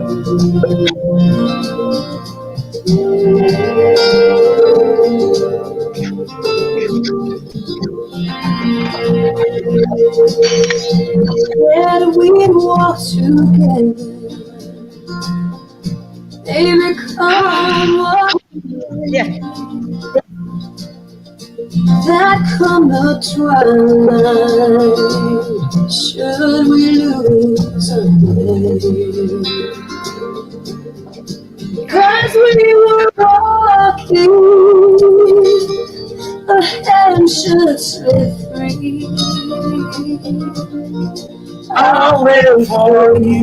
Where we walk together, baby, come walk. Yeah. That come the twilight, should we lose our way? 'Cause we were walking, our hands should slip free. I'll wait for you.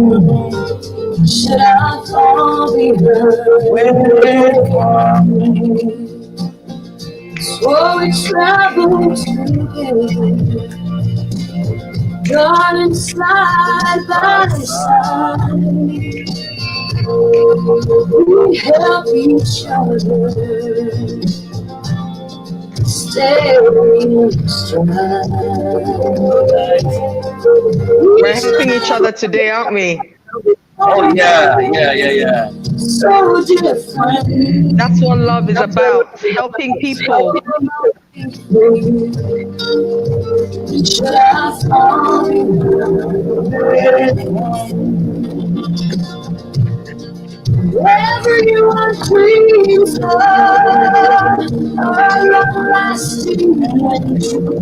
Should I fall behind? Wait for me. So we travel together, darling, side by side. We help each other stay strong. We're helping each other today, aren't we? Oh yeah. So different. That's what love is about. Helping people. Should I fall wherever you are, dreams are everlasting and true.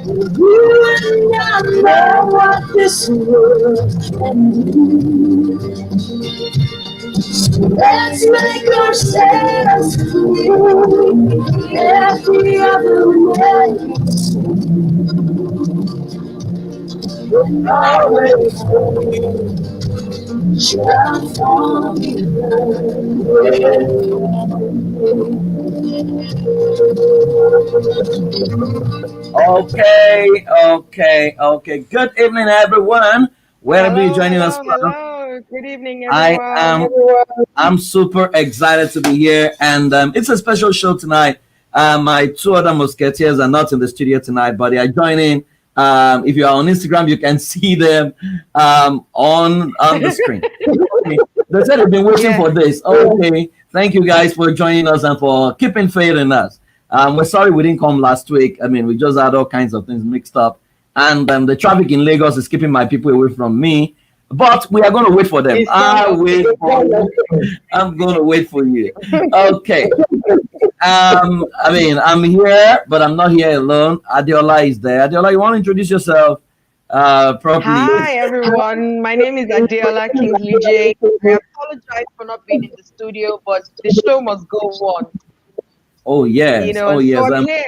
You and I know what this world can do. So let's make ourselves free. Every other way. I'll wait for you. Should I fall Okay. Good evening, everyone. Wherever you're joining us from, Hello. Good evening, I everyone. I'm super excited to be here, and it's a special show tonight. My two other musketeers are not in the studio tonight, but they are joining. If you are on Instagram, you can see them on the screen. They said they've been waiting for this. Okay, thank you guys for joining us and for keeping faith in us. We're sorry we didn't come last week. I mean, we just had all kinds of things mixed up, and the traffic in Lagos is keeping my people away from me. But we are going to wait for them. I'm going to wait for you. Okay. I mean, I'm here, but I'm not here alone. Adiola is there. Adiola, you want to introduce yourself properly? Hi, everyone. My name is Adiola Kingsley J. I apologize for not being in the studio, but the show must go on. Oh, yes. So I'm here.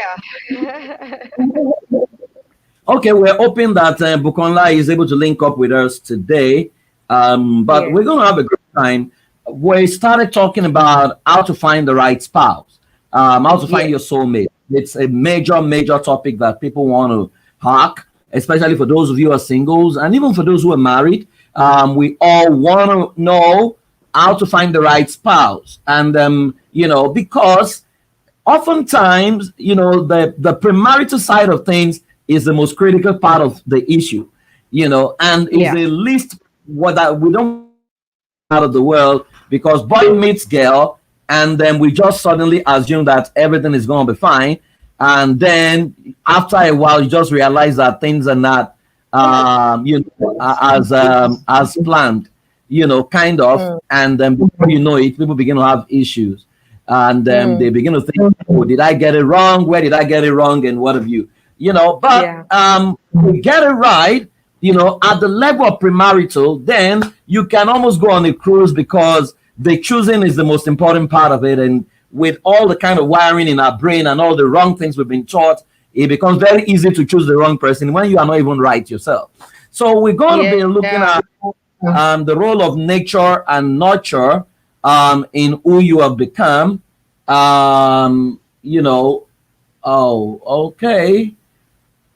Okay, we're hoping that Bukonla is able to link up with us today. But we're going to have a great time. We started talking about how to find the right spouse, how to find your soulmate. It's a major topic that people want to hack, especially for those of you who are singles and even for those who are married. We all want to know how to find the right spouse. And, because oftentimes, the premarital side of things is the most critical part of the issue, and is the least we don't out of the world, because boy meets girl, and then we just suddenly assume that everything is going to be fine, and then after a while you just realize that things are not as planned, kind of, and then before you know it, people begin to have issues, and then they begin to think, oh, did I get it wrong? Where did I get it wrong? And what have you? But we get it right, at the level of premarital, then you can almost go on a cruise, because the choosing is the most important part of it. And with all the kind of wiring in our brain and all the wrong things we've been taught, it becomes very easy to choose the wrong person when you are not even right yourself. So we're going to be looking at the role of nature and nurture in who you have become.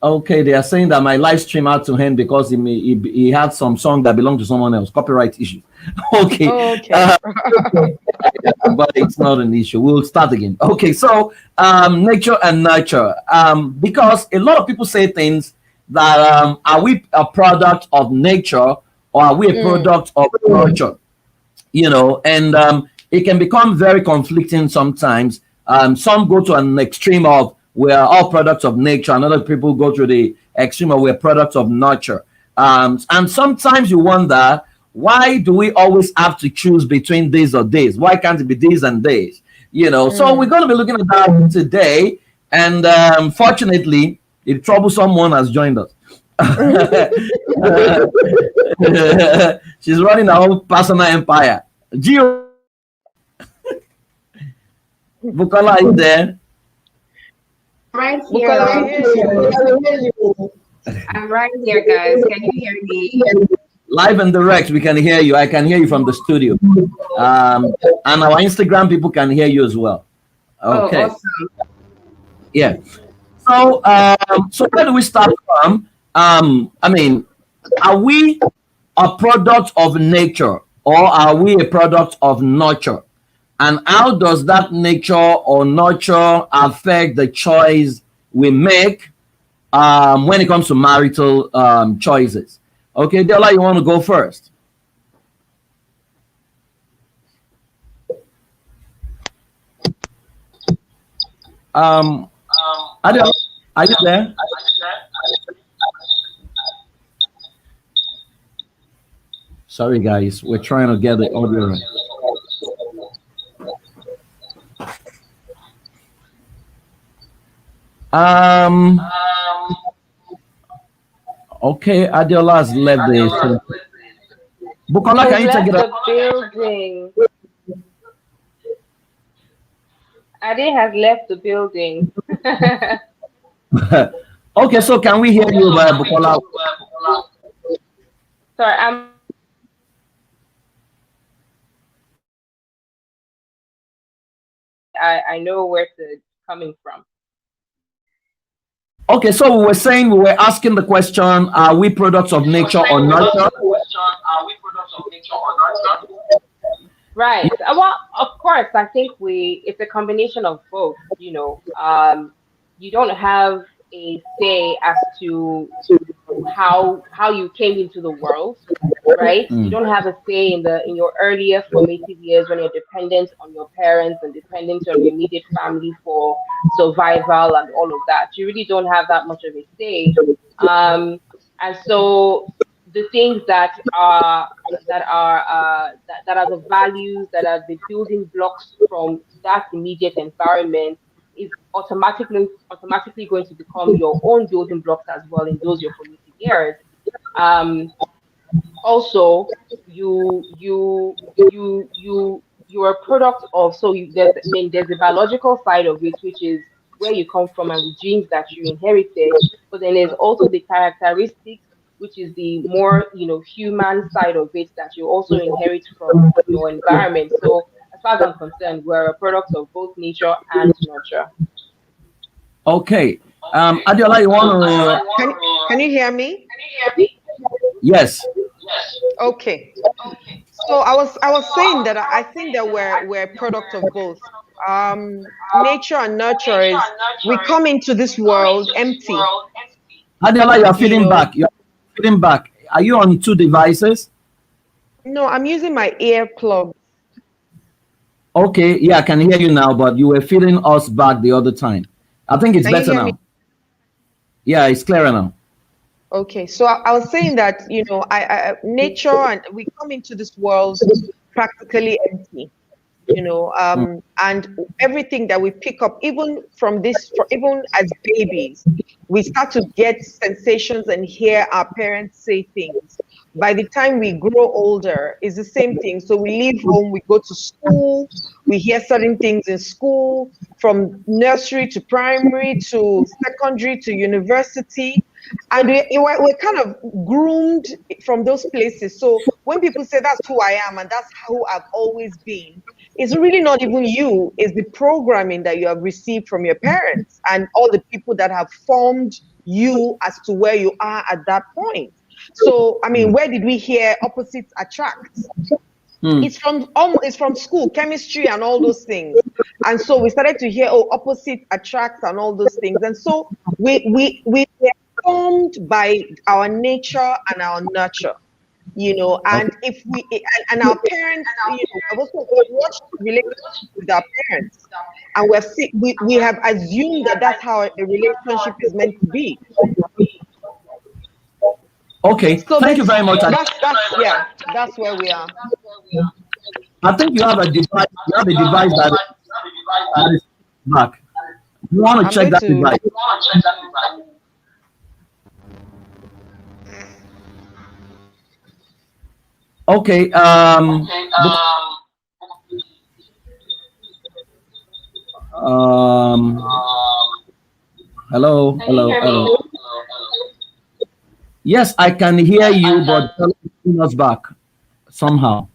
Okay, they are saying that my live stream had to end because he had some song that belonged to someone else. Copyright issue. Okay. But it's not an issue. We'll start again. Okay, so nature and nurture. Because a lot of people say things that are we a product of nature, or are we a product of nurture? And it can become very conflicting sometimes. Some go to an extreme of we're all products of nature, and other people go to the extreme of we're products of nurture. And sometimes you wonder, why do we always have to choose between this or this? Why can't it be this and this? So we're going to be looking at that today. And fortunately, the troublesome one has joined us. She's running her own personal empire. Gio, Bukola, are you there? Right here. I'm right here, guys. Can you hear me? Live and direct, we can hear you. I can hear you from the studio. And our Instagram people can hear you as well. Okay. Oh, awesome. Yeah. So where do we start from? Are we a product of nature, or are we a product of nurture? And how does that nature or nurture affect the choice we make when it comes to marital choices? Okay, Dela, you want to go first? Adela, are you there? Sorry, guys, we're trying to get the audio right. Okay, Adiola has left the Bukola, can you take it up? Building. Ade has left the building. Okay, so can we hear you, Bukola? Sorry, I know where it's coming from. Okay, so we were asking the question, are we products of nature or nurture? Right. Well, of course, I think it's a combination of both, you don't have a say as to how you came into the world, right? You don't have a say in your earlier formative years when you're dependent on your parents and dependent on your immediate family for survival and all of that. You really don't have that much of a say. And so the things that are the values, that are the building blocks from that immediate environment, is automatically going to become your own building blocks as well in those your formative years. Also, you're a product of, there's a biological side of it, which is where you come from and the genes that you inherited, but then there's also the characteristics, which is the more human side of it that you also inherit from your environment. So as far as I'm concerned, we're a product of both nature and nurture. Okay. Adiola, you want to... Can you hear me? Yes. Okay. So I was saying that I think that we're a product of both. Nature and nurture is, we come into this world empty. Adiola, you're feeding back. You're feeding back. Are you on two devices? No, I'm using my ear plug. Okay, yeah, I can hear you now, but you were feeding us back the other time. I think it's better now. Yeah, it's clearer now. Okay, so I was saying that nature, and we come into this world practically empty, and everything that we pick up, even as babies, we start to get sensations and hear our parents say things. By the time we grow older, it's the same thing. So we leave home, we go to school, we hear certain things in school, from nursery to primary to secondary to university. And we're kind of groomed from those places. So when people say that's who I am and that's who I've always been, it's really not even you. It's the programming that you have received from your parents and all the people that have formed you as to where you are at that point. So, where did we hear opposites attract? It's from school, chemistry and all those things. And so we started to hear, opposite attracts and all those things. And so we were formed by our nature and our nurture. And if we and our parents, I've also watched relationships with our parents, and we have assumed that that's how a relationship is meant to be. Okay, So thank you very much. That's where we are. I think you have a device. You have a device that is back. You want to check that device. Okay. Hello. Yes, I can hear you, but bring us back somehow.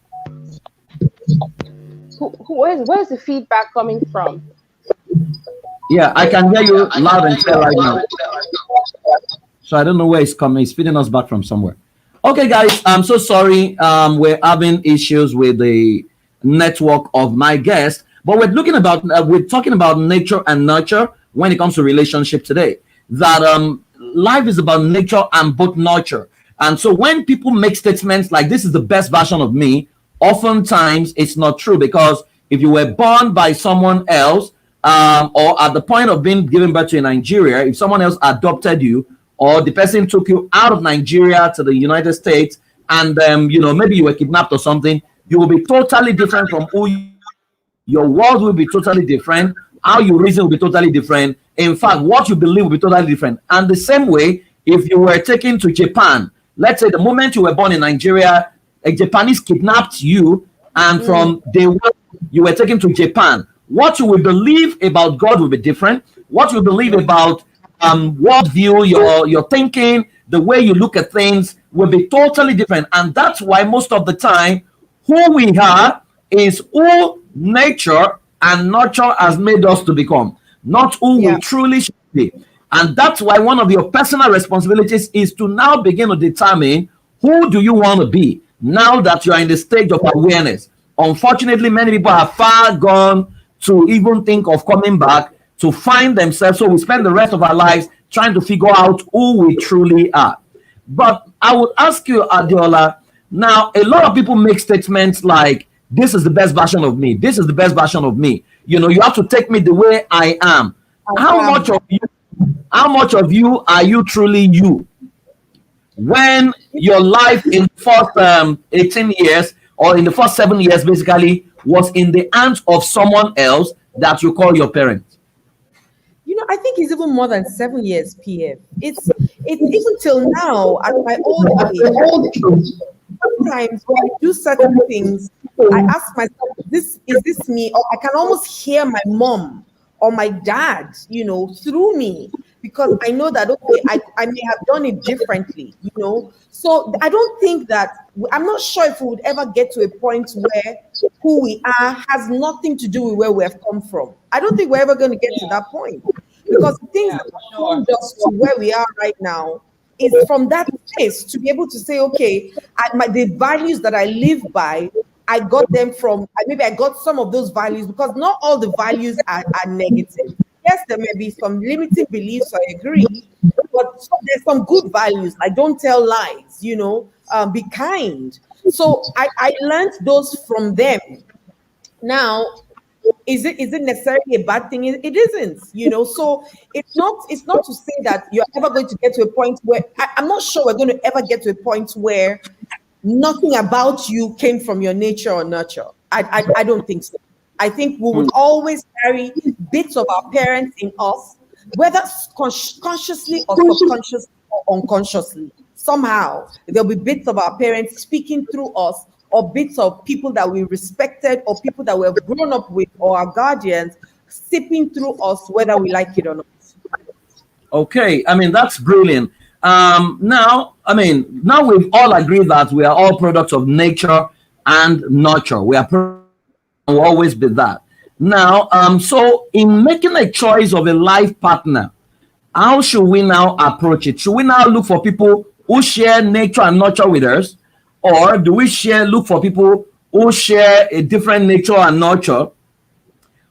Where's the feedback coming from? Yeah, I can hear you loud and clear right now. So I don't know where it's coming. It's feeding us back from somewhere. Okay, guys, I'm so sorry. We're having issues with the network of my guest, but we're talking about nature and nurture when it comes to relationship today. That life is about nature and both nurture. And so when people make statements like this is the best version of me, oftentimes it's not true, because if you were born by someone else, or at the point of being given birth to in Nigeria, if someone else adopted you, or the person took you out of Nigeria to the United States, and maybe you were kidnapped or something, you will be totally different from your world will be totally different. How you reason will be totally different. In fact, what you believe will be totally different. And the same way, if you were taken to Japan, let's say the moment you were born in Nigeria, a Japanese kidnapped you, and from day one, you were taken to Japan. What you will believe about God will be different. What you believe about worldview, your thinking, the way you look at things will be totally different. And that's why most of the time, who we are is who nature and nurture has made us to become, not who we truly should be. And that's why one of your personal responsibilities is to now begin to determine who do you want to be now that you are in the stage of awareness. Unfortunately, many people have far gone to even think of coming back to find themselves. So we spend the rest of our lives trying to figure out who we truly are. But I would ask you, Adiola, now a lot of people make statements like, this is the best version of me. This is the best version of me. You have to take me the way I am. How much of you are you truly you? When your life in the first 18 years or in the first 7 years basically was in the hands of someone else that you call your parents? I think it's even more than 7 years, PF. It's even till now at my old age. Sometimes when I do certain things, I ask myself, is this me? Or I can almost hear my mom or my dad, through me, because I know that, okay, I may have done it differently, So I don't think that, I'm not sure if we would ever get to a point where who we are has nothing to do with where we have come from. I don't think we're ever going to get to that point, because the things that have formed us to where we are right now is from that place to be able to say, okay, the values that I live by, I got them from, maybe I got some of those values, because not all the values are negative. Yes, there may be some limiting beliefs, I agree, but there's some good values, like don't tell lies, be kind. So I learned those from them. Now, is it necessarily a bad thing? It isn't, so it's not to say that you're ever going to get to a point where, I'm not sure we're going to ever get to a point where nothing about you came from your nature or nurture. I don't think so. I think we will always carry bits of our parents in us, whether consciously or subconsciously or unconsciously. Somehow there'll be bits of our parents speaking through us, or bits of people that we respected, or people that we have grown up with, or our guardians sipping through us, whether we like it or not. Okay, that's brilliant. Now we've all agreed that we are all products of nature and nurture. We will always be that. Now, so in making a choice of a life partner, how should we now approach it? Should we now look for people who share nature and nurture with us? Or do we look for people who share a different nature and nurture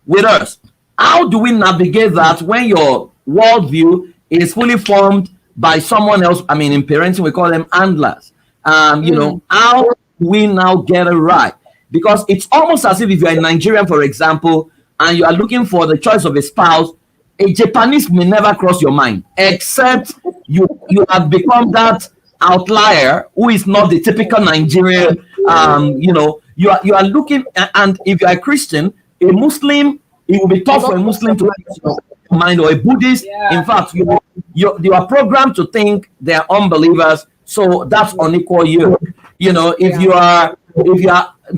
with us? How do we navigate that when your worldview is fully formed by someone else? In parenting, we call them handlers. You know, how do we now get it right? Because it's almost as if you're a Nigerian, for example, and you are looking for the choice of a spouse, a Japanese may never cross your mind, except you have become that outlier who is not the typical Nigerian. You know, you are looking, and if you are a Christian, a Muslim, it will be tough for a Muslim to cross your mind, or a Buddhist. In fact, you are programmed to think they are unbelievers. So that's unequal yoke. You know, if you are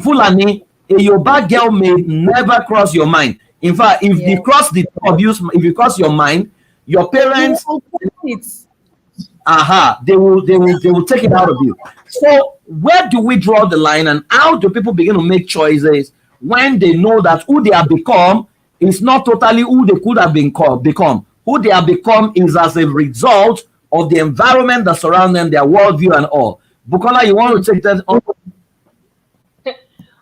Fulani, a Yoruba girl may never cross your mind. In fact, if they cross the abuse, if you cross your mind, your parents, they will take it out of you. So where do we draw the line, and how do people begin to make choices when they know that who they have become is not totally who they could have become? Who they have become is as a result of the environment that surrounds them, their worldview and all. Bukola, you want to take that on?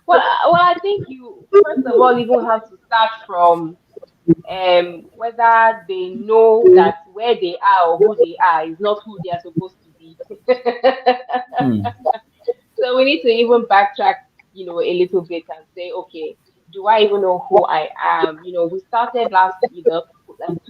Well, I think you first of all even have to start from whether they know that where they are or who they are is not who they are supposed to be. So we need to even backtrack, you know, a little bit and say, okay, do I even know who I am? You know, we started last, you know,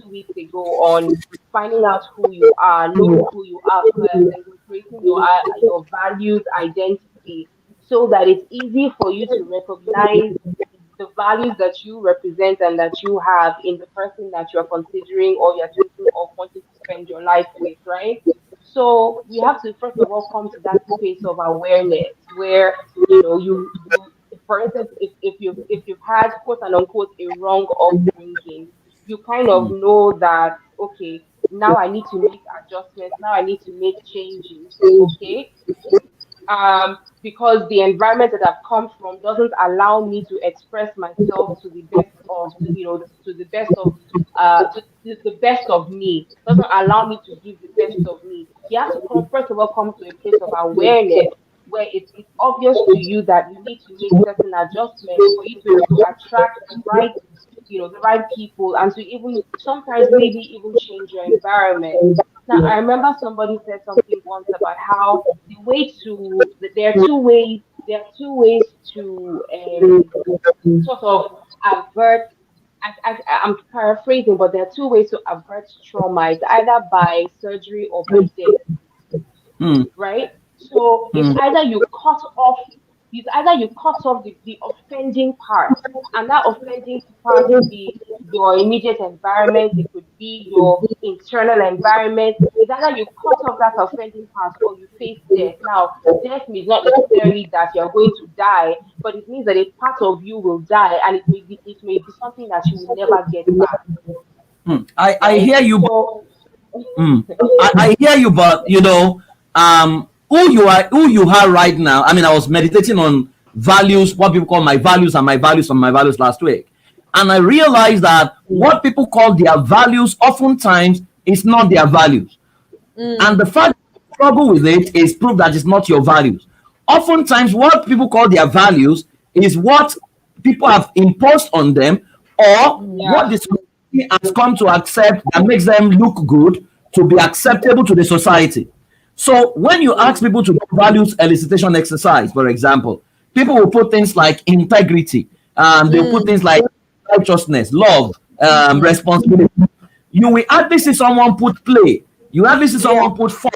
2 weeks ago on finding out who you are, knowing who you are first, and creating your values, identity, so that it's easy for you to recognize the values that you represent and that you have in the person that you're considering or you're thinking of wanting to spend your life with, right? So we have to first of all come to that space of awareness where, you know, you for instance, if you've had quote and unquote a wrong upbringing, you kind of know that, okay, now I need to make adjustments, now I need to make changes, okay? Because the environment that I've come from doesn't allow me to express myself to the best of, you know, to the best of the best of me. Doesn't allow me to give the best of me. You have to first of all come to a place of awareness where it's obvious to you that you need to make certain adjustments for you to attract the right, you know, the right people, and to even sometimes maybe even change your environment. Now, I remember somebody said something once about how there are two ways to sort of avert. I'm paraphrasing, but there are two ways to avert trauma. It's either by surgery or by death, right? So it's either you cut off the offending part, and that offending part could be your immediate environment, it could be your internal environment. It's either you cut off that offending part or you face death. Now, death means not necessarily that you're going to die, but it means that a part of you will die, and it may be something that you will never get back. I hear you. I hear you, but you know, who you are right now. I mean, I was meditating on values, what people call my values and my values and my values last week. And I realized that what people call their values oftentimes is not their values. And the fact that you struggle with it is proof that it's not your values. Oftentimes, what people call their values is what people have imposed on them, or what the society has come to accept that makes them look good to be acceptable to the society. So when you ask people to do values elicitation exercise, for example, people will put things like integrity, they'll put things like righteousness, love, responsibility. You will hardly see someone put play. You hardly see someone put fun.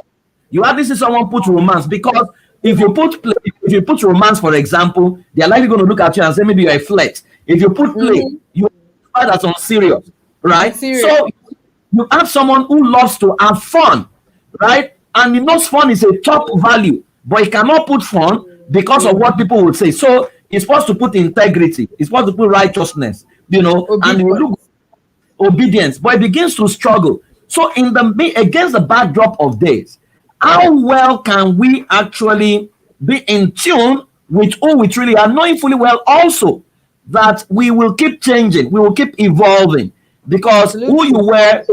You hardly see someone put romance, because if you put play, if you put romance, for example, they're likely going to look at you and say maybe you're a flirt. If you put play, you find that's unserious, right? So you have someone who loves to have fun, right? And he knows fun is a top value, but he cannot put fun because of what people would say. So he's supposed to put integrity, he's supposed to put righteousness, you know, and he will look obedience, but he begins to struggle. So against the backdrop of this, how well can we actually be in tune with who we truly are, knowing fully well also that we will keep changing, we will keep evolving, because who you were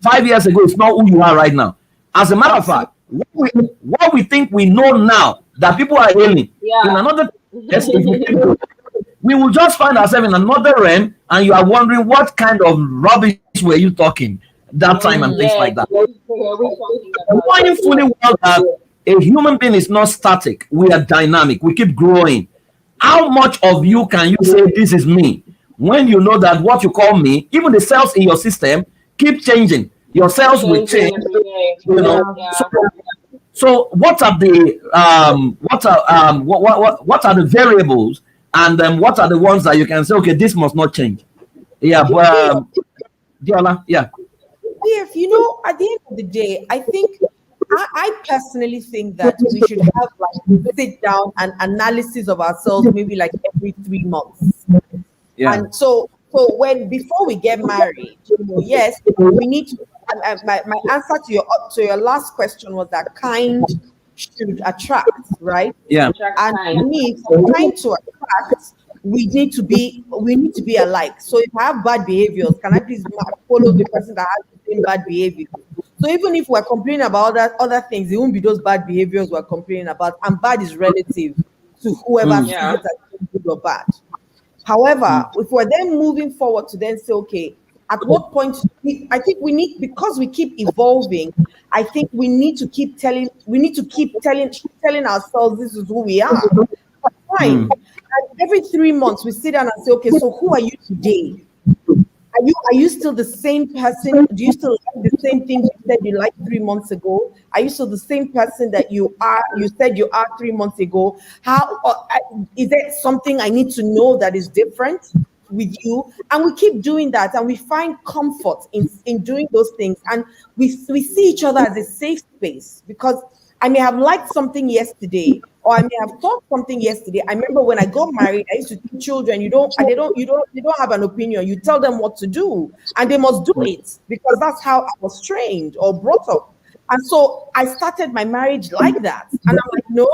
5 years ago is not who you are right now. As a matter of fact, what we think we know now that people are healing in another, we will just find ourselves in another realm, and you are wondering what kind of rubbish were you talking that time and things like that. Knowing fully well that a human being is not static. We are dynamic. We keep growing. How much of you can you say this is me when you know that what you call me, even the cells in your system, keep changing? Your cells will change. You know. So what are the what are the variables, and what are the ones that you can say, okay, this must not change? Yeah, but Diola, yeah. If you know, at the end of the day, I think I personally think that we should have like sit down and analysis of ourselves maybe like every 3 months. Yeah. And so when before we get married, yes, we need to. My answer to your last question was that kind should attract, right? Yeah. And for me, for kind to attract, we need to be alike. So if I have bad behaviors, can I please follow the person that has the same bad behavior? So even if we're complaining about other things, it won't be those bad behaviors we're complaining about. And bad is relative to whoever sees it as good or bad. However, if we're then moving forward to then say, okay, at what point I think we need, because we keep evolving, I think we need to keep telling ourselves this is who we are. Fine. And every 3 months we sit down and say, okay, so who are you today? Are you still the same person? Do you still like the same things you said you liked 3 months ago? Are you still the same person that you said you are 3 months ago? Is there something I need to know that is different with you? And we keep doing that, and we find comfort in doing those things, and we see each other as a safe space, because I may have liked something yesterday, or I may have thought something yesterday. I remember when I got married, I used to teach children, they don't have an opinion. You tell them what to do, and they must do it, because that's how I was trained or brought up. And so I started my marriage like that. And I'm like, no,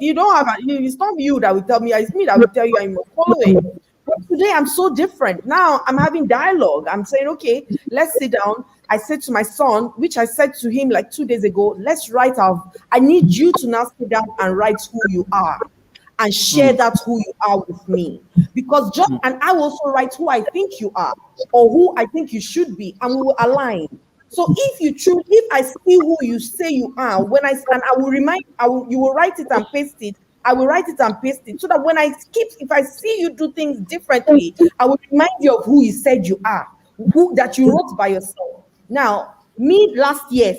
you don't have it's not you that will tell me, it's me that will tell you I must follow it. But today I'm so different. Now I'm having dialogue. I'm saying, okay, let's sit down. I said to my son, which I said to him like 2 days ago, let's write I need you to now sit down and write who you are and share that who you are with me. Because and I will also write who I think you are or who I think you should be, and we will align. So if I see who you say you are, I will you will write it and paste it. I will write it and paste it, so that when if I see you do things differently, I will remind you of who you said you are, that you wrote by yourself. Now, me last year,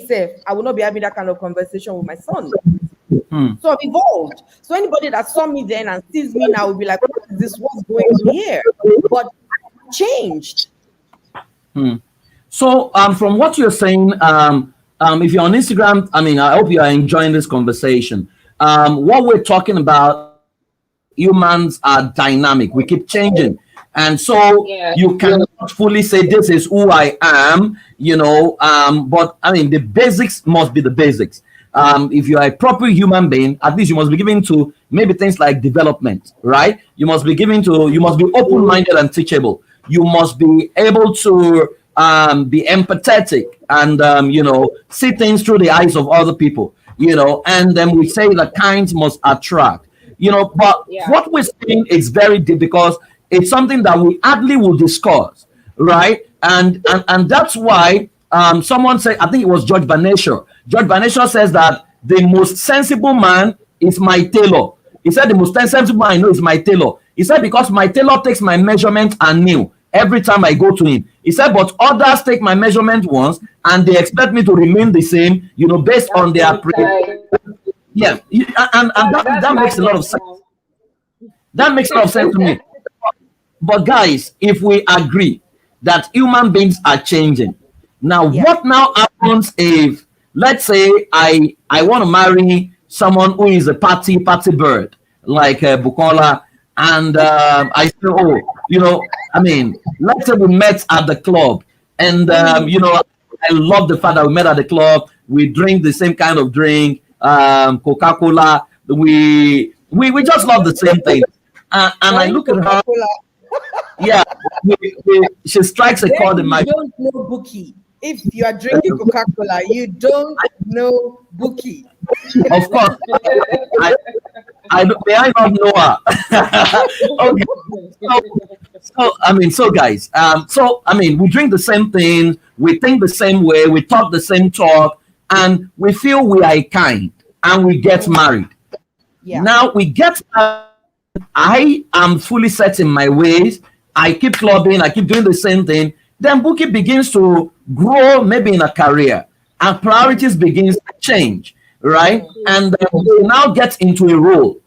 I will not be having that kind of conversation with my son. So I've evolved. So anybody that saw me then and sees me now will be like, what is this? What's going on here? But I changed. So from what you're saying, if you're on Instagram, I hope you are enjoying this conversation. What we're talking about, humans are dynamic. We keep changing. And so you cannot fully say this is who I am, but the basics must be the basics. If you're a proper human being, at least you must be given to maybe things like development, right? You must be open-minded and teachable. You must be able to be empathetic and, see things through the eyes of other people, and then we say that kind must attract, but what we're saying is very deep, because it's something that we hardly will discuss, right? And that's why someone said, I think it was George Banesha. George Banesha says that the most sensible man is my tailor. He said the most sensible man I know is my tailor. He said because my tailor takes my measurement anew every time I go to him. He said, but others take my measurement once and they expect me to remain the same, based on their yeah. And that makes a lot of sense. That makes a lot of sense to me. But guys, if we agree that human beings are changing, now what now happens if, let's say, I want to marry someone who is a party bird, like Bukola, and I say, let's say we met at the club, and I love the fact that we met at the club. We drink the same kind of drink, Coca-Cola. We just love the same thing. And I look at her. Yeah, she strikes a chord in my. You don't know Bookie. If you are drinking Coca-Cola, you don't know Bookie. Of course, may I not know her? Okay. So guys, we drink the same thing, we think the same way, we talk the same talk, and we feel we are kind. and we get married. Yeah. Now we get married, I am fully set in my ways. I keep clubbing, I keep doing the same thing. Then Buki begins to grow, maybe in a career, and priorities begins to change, right? And they now get into a role,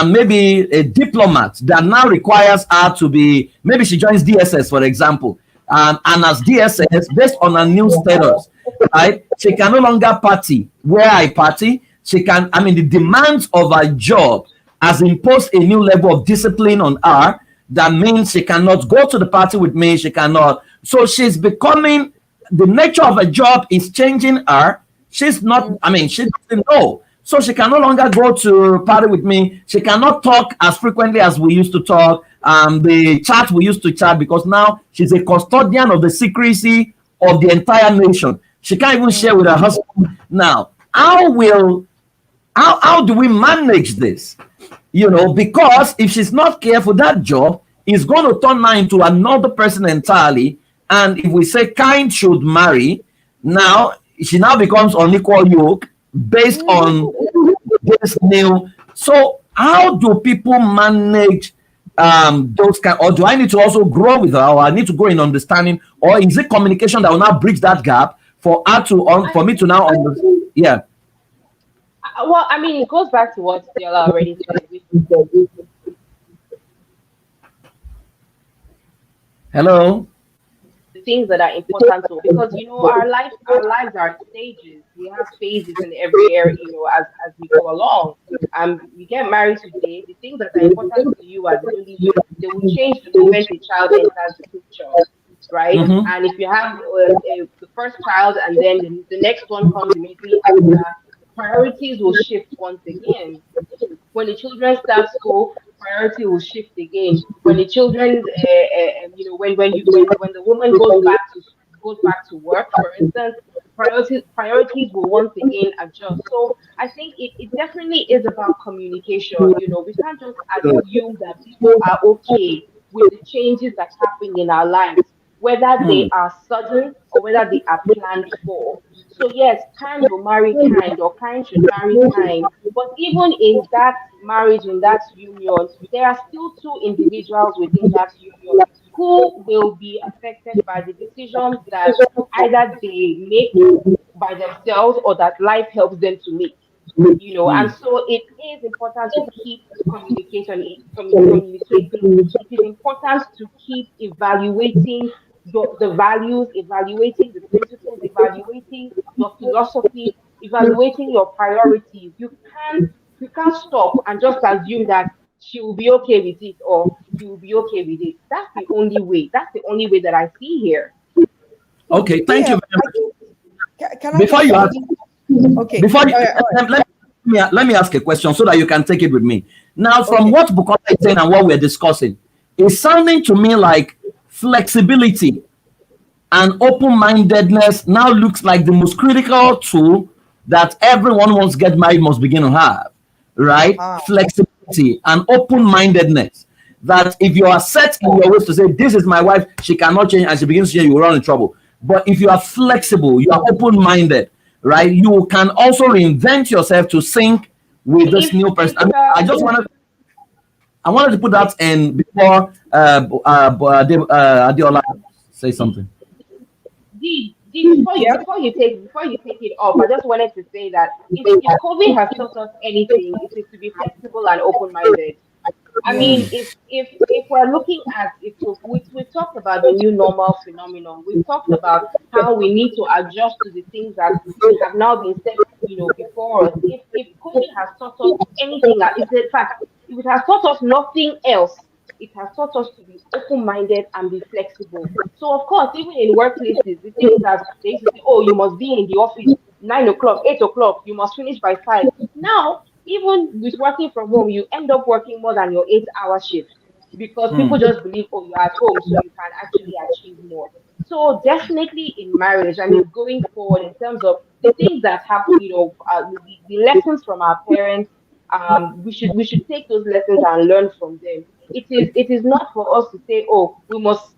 maybe a diplomat that now requires her to be, maybe she joins DSS, for example, and as DSS, based on her new status, right, she can no longer party where I party. She can, I mean, the demands of her job has imposed a new level of discipline on her. That means she cannot go to the party with me. She cannot. So she's becoming, the nature of a job is changing her. She's not, I mean, she doesn't know. So she can no longer go to party with me. She cannot talk as frequently as we used to talk. The chat we used to chat, because now she's a custodian of the secrecy of the entire nation. She can't even share with her husband. Now, how do we manage this? You know, because if she's not careful, that job is going to turn her into another person entirely. And if we say kind should marry, now she now becomes unequal yoke based on this new. So how do people manage those kind, or do I need to also grow with her, or I need to grow in understanding, or is it communication that will now bridge that gap for her to for me to now understand? Yeah. Well, I mean, it goes back to what Stella already said. Hello. The things that are important to, because you know our lives are stages. We have phases in every area, you know, as we go along. You get married today. The things that are important to you as newlyweds, they will change the moment the child enters the picture, right? And if you have the first child and then the next one comes immediately after, priorities will shift once again. When the children start school, priority will shift again. When the children, you know, when the woman goes back to work, for instance, priorities will once again adjust. So I think it definitely is about communication. You know, we can't just assume that people are okay with the changes that happen in our lives, whether they are sudden or whether they are planned for. So yes, kind will marry kind, or kind should marry kind. But even in that marriage, in that union, there are still two individuals within that union who will be affected by the decisions that either they make by themselves or that life helps them to make. You know, and so it is important to keep communicating. It is important to keep evaluating the values, evaluating the principles, evaluating your philosophy, evaluating your priorities. You can't stop and just assume that she will be okay with it or he will be okay with it. That's the only way. That's the only way that I see here. Okay, thank you very much. Can I before you ask, okay. Before you, let me ask a question so that you can take it with me. Now, from what Bukola is saying and what we're discussing, it's sounding to me like flexibility and open-mindedness now looks like the most critical tool that everyone who wants to get married must begin to have, right? Flexibility and open-mindedness. That if you are set in your ways to say, this is my wife, she cannot change, and she begins to change, you will run in trouble. But if you are flexible, you are open-minded, right? You can also reinvent yourself to sync with this new person. I wanted to put that in before Adiola say something. Before you take it off, I just wanted to say that if COVID has taught us anything, it is to be flexible and open-minded. I mean, if we're looking at it, we've talked about the new normal phenomenon. We've talked about how we need to adjust to the things that have now been set, you know, before us. If COVID has taught us anything, in fact, if it has taught us nothing else, it has taught us to be open-minded and be flexible. So, of course, even in workplaces, the things that they used to say, oh, you must be in the office 9 o'clock, 8 o'clock, you must finish by 5. Now, even with working from home, you end up working more than your 8-hour shift because people just believe, oh, you're at home, so you can actually achieve more. So definitely in marriage, I mean, going forward in terms of the things that happen, you know, the lessons from our parents, we should take those lessons and learn from them. It is not for us to say, oh, we must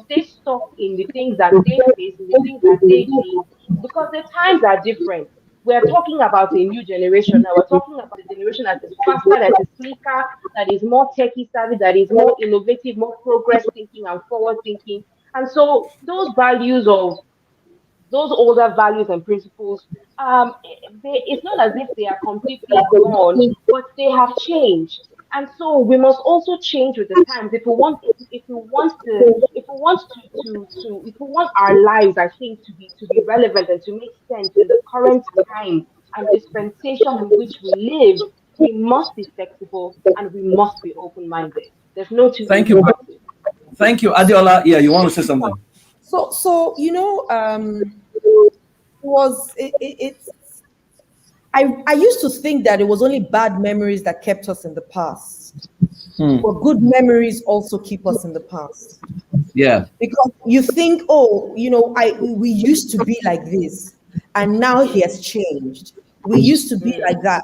stay stuck in the things that they face, in the things that they do, because the times are different. we're talking about a new generation now. We're talking about a generation that is faster, that is slicker, that is more techie savvy, that is more innovative, more progress thinking and forward thinking. And so those older values and principles, it's not as if they are completely gone, but they have changed. And so we must also change with the times if we want our lives, I think, to be relevant and to make sense in the current time and dispensation in which we live. We must be flexible and we must be open-minded. There's no two Thank ways you. about it. Thank you, Adiola. Yeah, you want to say something? So it's I used to think that it was only bad memories that kept us in the past, but good memories also keep us in the past. Yeah. Because you think, oh, we used to be like this, and now he has changed. We used to be like that,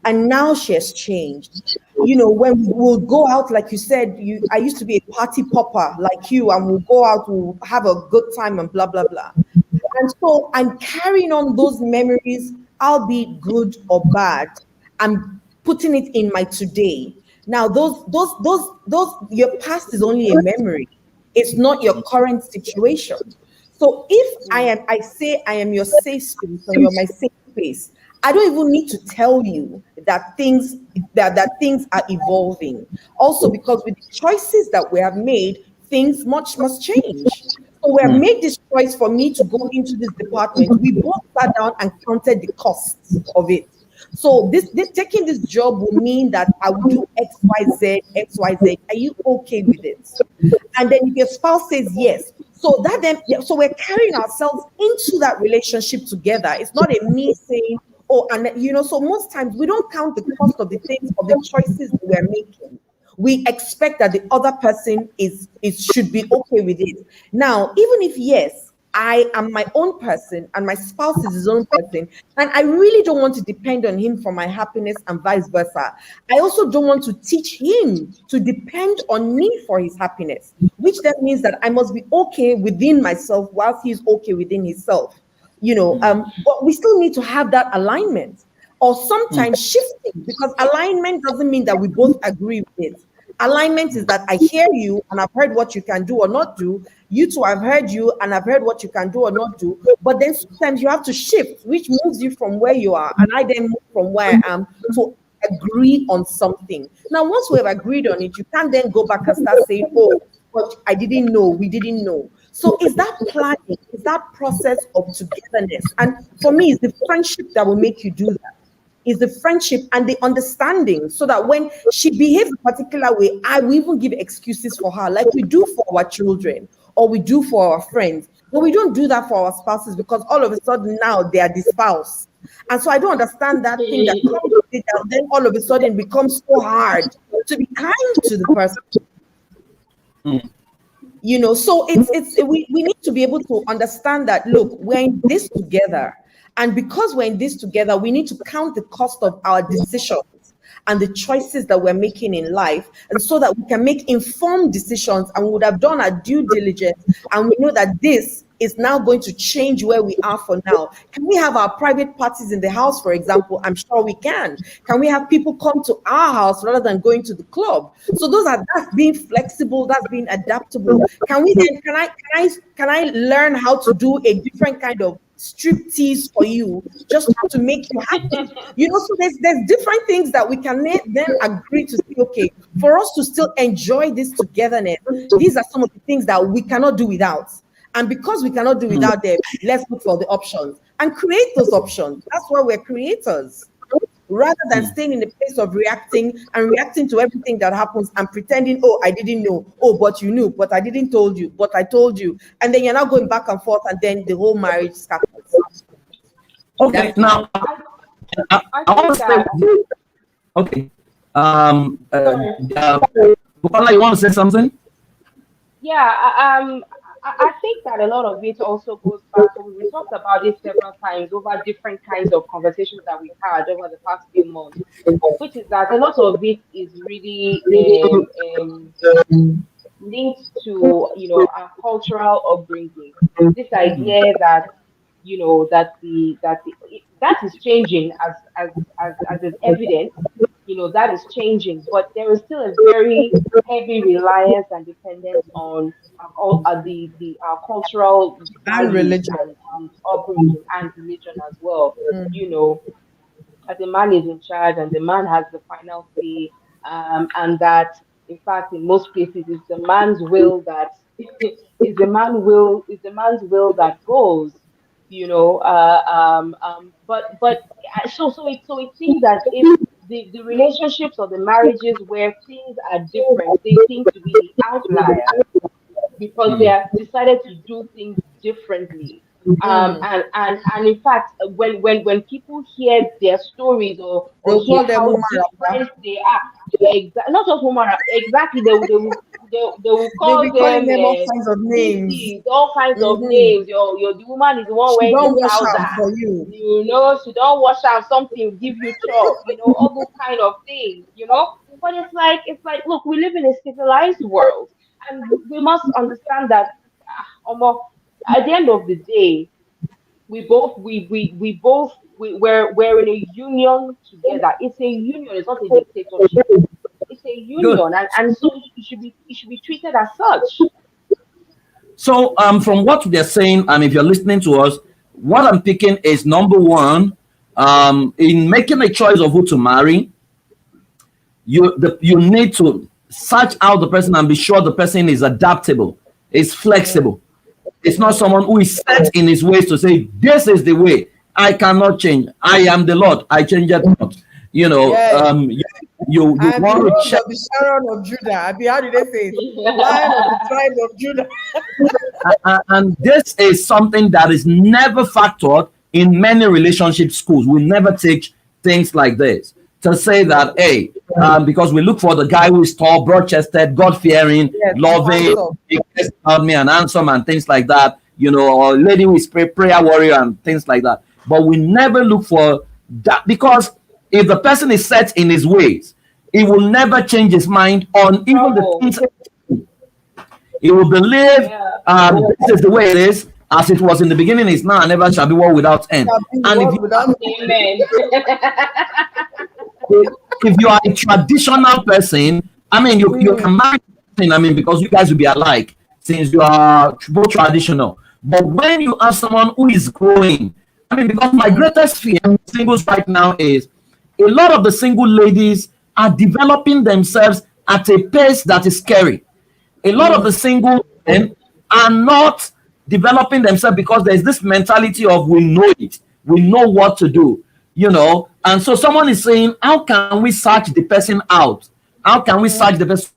and now she has changed. When we'll go out, like you said, I used to be a party popper like you, and we'll go out, we'll have a good time and blah, blah, blah. And so I'm carrying on those memories, albeit good or bad. I'm putting it in my today. Now, your past is only a memory. It's not your current situation. So if I say I am your safe space or you're my safe space, I don't even need to tell you that things are evolving. Also, because with the choices that we have made, things much must change. So we have made this choice for me to go into this department. We both sat down and counted the costs of it. So this taking this job will mean that I will do X, Y, Z, X, Y, Z. Are you okay with it? And then if your spouse says yes, so we're carrying ourselves into that relationship together. It's not a me saying, oh, and so most times we don't count the cost of the things, of the choices that we're making. We expect that the other person should be okay with it. Now, even if yes, I am my own person and my spouse is his own person, and I really don't want to depend on him for my happiness and vice versa. I also don't want to teach him to depend on me for his happiness, which then means that I must be okay within myself whilst he's okay within himself. But we still need to have that alignment, or sometimes shifting, because alignment doesn't mean that we both agree with it. Alignment is that I hear you and I've heard what you can do or not do. You too, I've heard you and I've heard what you can do or not do. But then sometimes you have to shift, which moves you from where you are, and I then move from where I am to agree on something. Now, once we have agreed on it, you can't then go back and start saying, oh, but I didn't know, we didn't know. So is that planning, is that process of togetherness. And for me, it's the friendship that will make you do that. Is the friendship and the understanding, so that when she behaves a particular way, I will even give excuses for her, like we do for our children or we do for our friends. But we don't do that for our spouses, because all of a sudden now they are the spouse. And so I don't understand that thing that comes with it, and then all of a sudden it becomes so hard to be kind to the person. So we need to be able to understand that, look, we're in this together. And because we're in this together, we need to count the cost of our decisions and the choices that we're making in life, and so that we can make informed decisions, and we would have done our due diligence, and we know that this is now going to change where we are for now. Can we have our private parties in the house, for example? I'm sure we can. Can we have people come to our house rather than going to the club? So that's being flexible, that's being adaptable. Can I learn how to do a different kind of striptease for you, just to make you happy? So there's different things that we can then agree to say, okay, for us to still enjoy this togetherness, these are some of the things that we cannot do without. And because we cannot do without them, let's look for the options and create those options. That's why we're creators, rather than staying in the place of reacting to everything that happens and pretending, oh, I didn't know, oh, but you knew, but I didn't told you, but I told you. And then you're now going back and forth, and then the whole marriage scatters. Okay, now I want to say, okay. Bukola, you want to say something? Yeah, I think that a lot of it also goes back to, we talked about it several times over different kinds of conversations that we've had over the past few months, which is that a lot of it is really linked to, our cultural upbringing. This idea that, that is changing as is evident. That is changing, but there is still a very heavy reliance and dependence on all the cultural And values religion. and upbringing and religion as well. Mm. That the man is in charge and the man has the final say, and that in fact in most cases it's the man's will that is the man's will that goes. But so it seems that if the relationships or the marriages where things are different, they seem to be the outliers because they Mm. have decided to do things differently. Mm. And in fact, when people hear their stories or They'll hear call them how woman rapper. different they are, not just woman, exactly, they will They'll call be calling them them all kinds of names. CCs, all kinds of Hmm. names. The woman is the one She wearing the don't wash trouser. out for you. She don't wash out something, give you chop, all those kind of things. But it's like, look, we live in a civilized world, and we must understand that, at the end of the day, we're in a union together. It's a union. It's not a dictatorship. It's a Good. union, and so it should be treated as such. So, from what they're saying, and if you're listening to us, what I'm picking is number one, in making a choice of who to marry, you need to search out the person and be sure the person is adaptable, is flexible. It's not someone who is set in his ways to say, "This is the way. I cannot change. I am the Lord. I change it not." Yes. You I'm the want to rose check. of the Sharon of Judah. How did they say it? Lion of the tribe of Judah. And this is something that is never factored in many relationship schools. We never teach things like this to say that, hey, because we look for the guy who is tall, broad-chested, God-fearing, Yes, loving, handsome. he cares about me and handsome and things like that, or lady who is prayer warrior and things like that. But we never look for that, because if the person is set in his ways, he will never change his mind on even the Oh, things. He will believe yeah. this is the way it is, as it was in the beginning, is now, and never shall be, world without end. Shall be And world without Amen. if you are a traditional person, I mean, you can marry, I mean, because you guys will be alike since you are both traditional. But when you have someone who is growing, I mean, because my greatest fear in singles right now is a lot of the single ladies are developing themselves at a pace that is scary. A lot of the single men are not developing themselves because there's this mentality of, we know it, we know what to do, and so someone is saying, how can we search the person out? How can we search the person?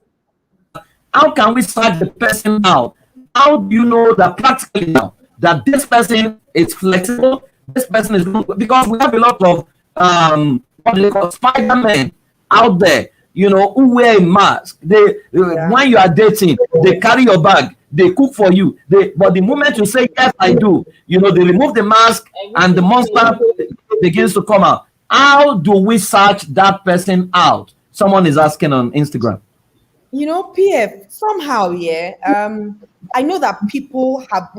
How can we search the person out? How do you know that practically now that this person is flexible, this person is good? Because we have a lot of what they call Spider-Men out there, who wear a mask. When you are dating, they carry your bag, they cook for you. But the moment you say, yes, I do, they remove the mask and the monster begins to come out. How do we search that person out? Someone is asking on Instagram. PF, somehow, yeah. I know that people have,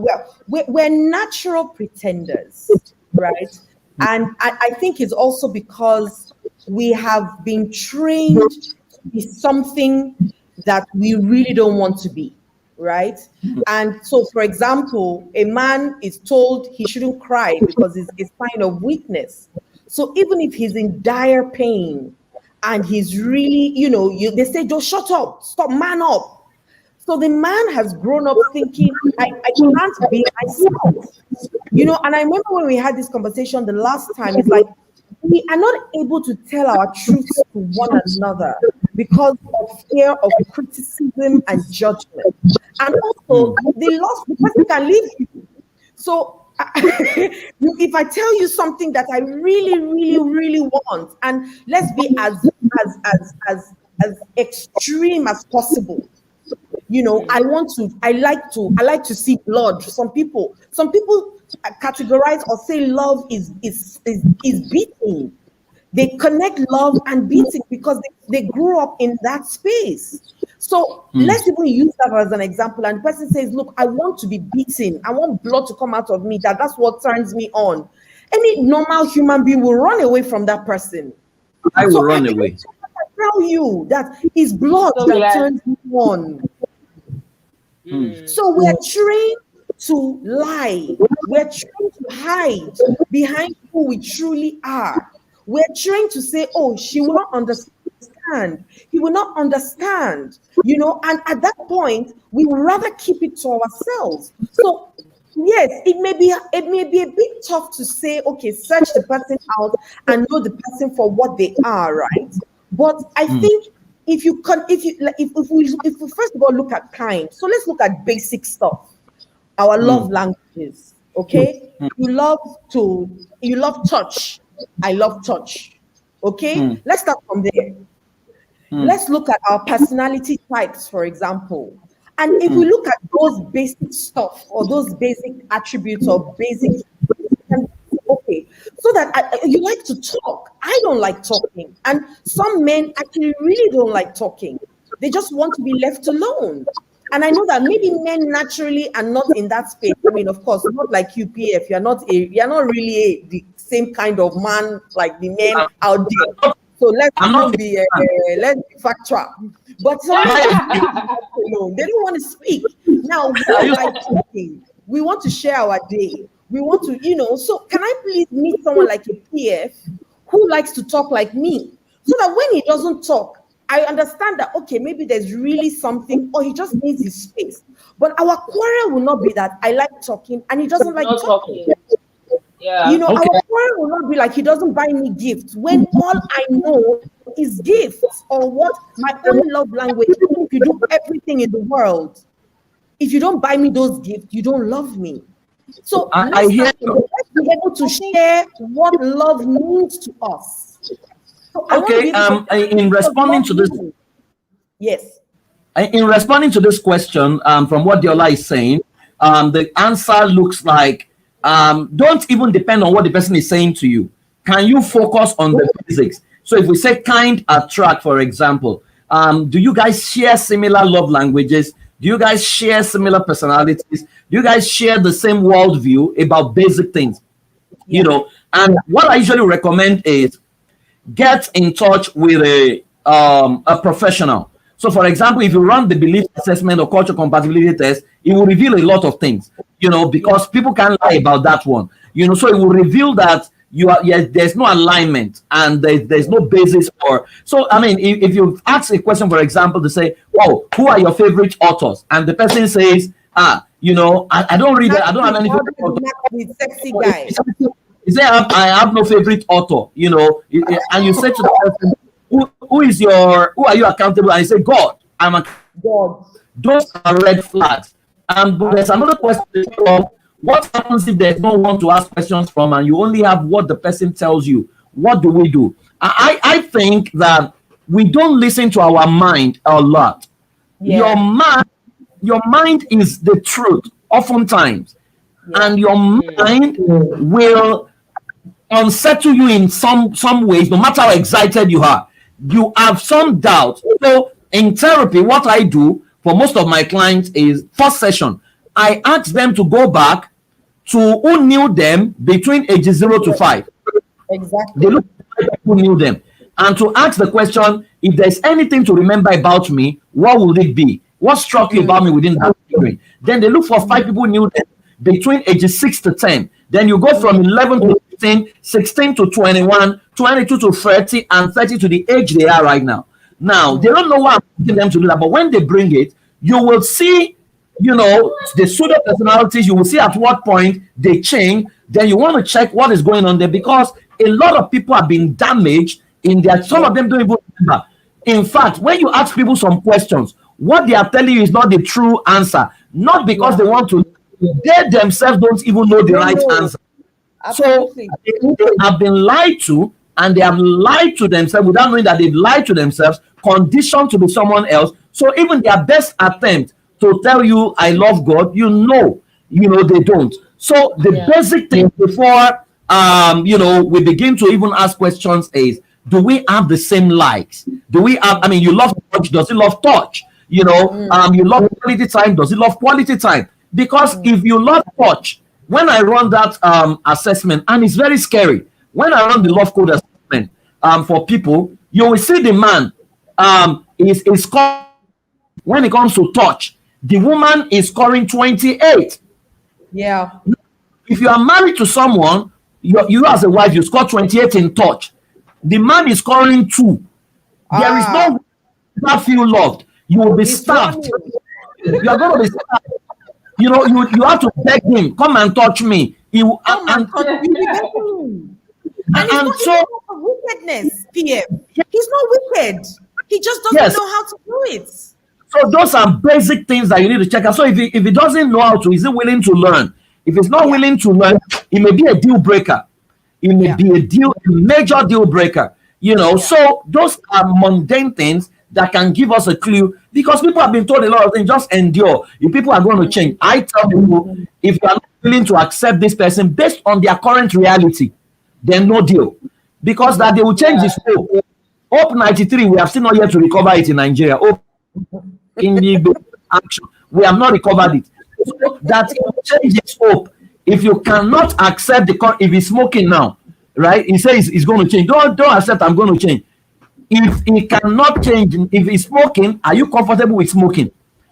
we're natural pretenders, right? And I think it's also because we have been trained to be something that we really don't want to be, right? And so, for example, a man is told he shouldn't cry because it's a sign of weakness. So even if he's in dire pain and he's really, they say, just shut up, stop, man up. So the man has grown up thinking, I can't be myself. And I remember when we had this conversation the last time, it's like, we are not able to tell our truths to one another because of fear of criticism and judgment. And also, the person can leave you. So if I tell you something that I really, really, really want, and let's be as extreme as possible. I like to see blood. Some people categorize or say love is beating. They connect love and beating because they grew up in that space. So let's even use that as an example. And the person says, look, I want to be beaten. I want blood to come out of me. That's what turns me on. Any normal human being will run away from that person. I will run away. I tell you that it's blood that turns me on. So we're trained to lie. We're trained to hide behind who we truly are. We're trained to say, oh, she will not understand. He will not understand, you know, and at that point, we would rather keep it to ourselves. So yes, it may be a bit tough to say, okay, search the person out and know the person for what they are, right? But I think if we first of all look at kind, so let's look at basic stuff, our love languages. Okay, you love touch. I love touch. Okay, let's start from there. Let's look at our personality types, for example. And if we look at those basic stuff or those basic attributes or basic, okay, so that you like to talk. I don't like talking. And some men actually really don't like talking. They just want to be left alone. And I know that maybe men naturally are not in that space. I mean, of course, not like UPF. You're not really the same kind of man like the men out there. So let's be factual. But some alone, they don't want to speak. Now we don't like talking. We want to share our day. We want to, you know. So can I please meet someone like a PF who likes to talk like me, so that when he doesn't talk, I understand that, okay, maybe there's really something, or he just needs his space. But our quarrel will not be that I like talking and he doesn't like talking. Yeah. You know, our quarrel will not be like he doesn't buy me gifts when all I know is gifts, or what my own love language. If you do everything in the world, if you don't buy me those gifts, you don't love me. So let's be able to share what love means to us. So okay, in responding to this, yes, in responding to this question, from what Diola is saying, the answer looks like don't even depend on what the person is saying to you. Can you focus on the basics? So if we say kind attract, for example, do you guys share similar love languages? Do you guys share similar personalities? Do you guys share the same worldview about basic things? You know, and what I usually recommend is get in touch with a professional. So, for example, if you run the belief assessment or culture compatibility test, it will reveal a lot of things, you know, because people can't lie about that one, you know. So it will reveal that there's no alignment and there's no basis for. So, I mean, if you ask a question, for example, to say, "Oh, who are your favorite authors?" and the person says, you know, I don't read it. I don't have any favorite author. Sexy guy. You say, I have no favorite author, you know, and you say to the person, who are you accountable? And you say, God, I'm a God. Those are red flags. But there's another question. What happens if there's no one to ask questions from and you only have what the person tells you? What do we do? I think that we don't listen to our mind a lot. Your mind is the truth oftentimes. And your mind will unsettle you in some ways, no matter how excited you are. You have some doubt. So in therapy, what I do for most of my clients is first session, I ask them to go back to who knew them between ages 0 to 5. Exactly. They look at who knew them. And to ask the question, if there's anything to remember about me, what would it be? What struck you about me within that period? Then they look for 5 people who knew them between ages 6 to 10. Then you go from 11 to 15, 16 to 21, 22 to 30, and 30 to the age they are right now. Now, they don't know why I'm asking them to do that, but when they bring it, you will see, you know, the pseudo personalities. You will see at what point they change. Then you want to check what is going on there, because a lot of people have been damaged in their, some of them don't even remember. In fact, when you ask people some questions, what they are telling you is not the true answer, not because they want to, they themselves don't even know the right answer. Absolutely. So they have been lied to, and they have lied to themselves without knowing that they've lied to themselves, conditioned to be someone else. So even their best attempt to tell you I love God, you know they don't. So the basic thing before we begin to even ask questions is, do we have the same likes? Do we have, I mean, you love touch, does he love touch? You love quality time, does he love quality time? Because if you love touch when I run that assessment, and it's very scary. When I run the love code assessment for people, you will see the man is scoring. When it comes to touch, the woman is scoring 28. Yeah. If you are married to someone, you as a wife, you score 28 in touch. The man is scoring 2. There is no that feel loved. You will be starved. You are going to be starved. You know, you have to beg him, come and touch me. And so wickedness, PM. He's not wicked. He just doesn't know how to do it. So those are basic things that you need to check out. So if he doesn't know how to, is he willing to learn? If he's not willing to learn, it may be a deal breaker. It may be a major deal breaker. You know, so those are mundane things that can give us a clue, because people have been told a lot of things. Just endure. If people are going to change, I tell people, if you are not willing to accept this person based on their current reality, then no deal, because that they will change this hope. Hope 93, we have still not yet to recover it in Nigeria. Hope in the action, we have not recovered it. So that it will change its hope. If you cannot accept if he's smoking now, right? He says he's going to change. Don't accept I'm going to change. If he cannot change, if he's smoking, are you comfortable with smoking?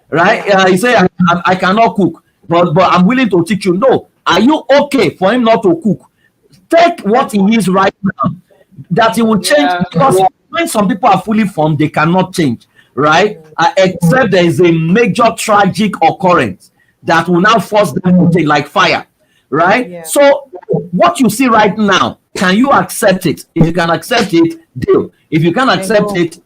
Right? He say I cannot cook, but I'm willing to teach you. No, are you okay for him not to cook? Take what he is right now, that he will change, because when some people are fully formed, they cannot change, right? Except there is a major tragic occurrence that will now force them to take, like fire, right? Yeah. So what you see right now, can you accept it? If you can accept it, deal. If you can accept it,